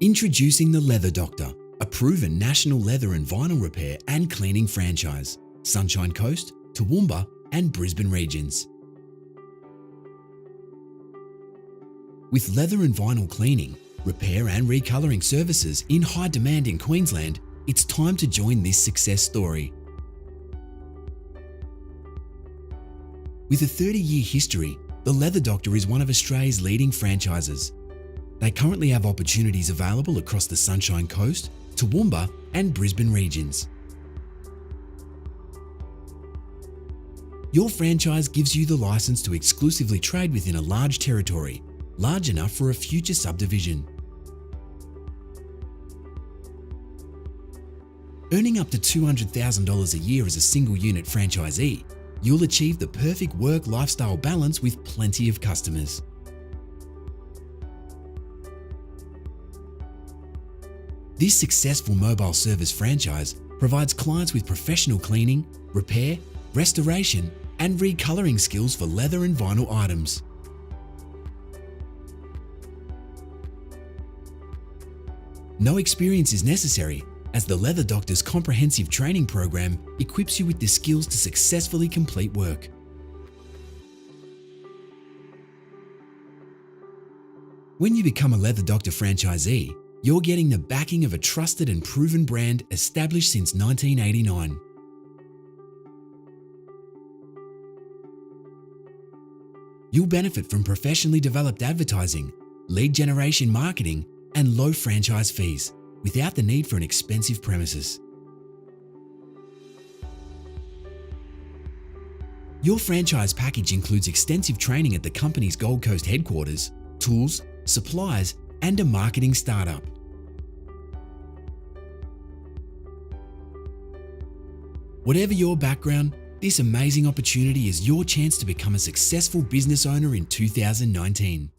Introducing the Leather Doctor, a proven national leather and vinyl repair and cleaning franchise, Sunshine Coast, Toowoomba and Brisbane regions. With leather and vinyl cleaning, repair and recolouring services in high demand in Queensland, it's time to join this success story. With a 30-year history, the Leather Doctor is one of Australia's leading franchises. They currently have opportunities available across the Sunshine Coast, Toowoomba and Brisbane regions. Your franchise gives you the licence to exclusively trade within a large territory, large enough for a future subdivision. Earning up to $200,000 a year as a single unit franchisee, you'll achieve the perfect work-lifestyle balance with plenty of customers. This successful mobile service franchise provides clients with professional cleaning, repair, restoration and recolouring skills for leather and vinyl items. No experience is necessary, as the Leather Doctor's comprehensive training program equips you with the skills to successfully complete work. When you become a Leather Doctor franchisee, you're getting the backing of a trusted and proven brand established since 1989. You'll benefit from professionally developed advertising, lead generation marketing, and low franchise fees without the need for an expensive premises. Your franchise package includes extensive training at the company's Gold Coast headquarters, tools, supplies, and a marketing startup. Whatever your background, this amazing opportunity is your chance to become a successful business owner in 2019.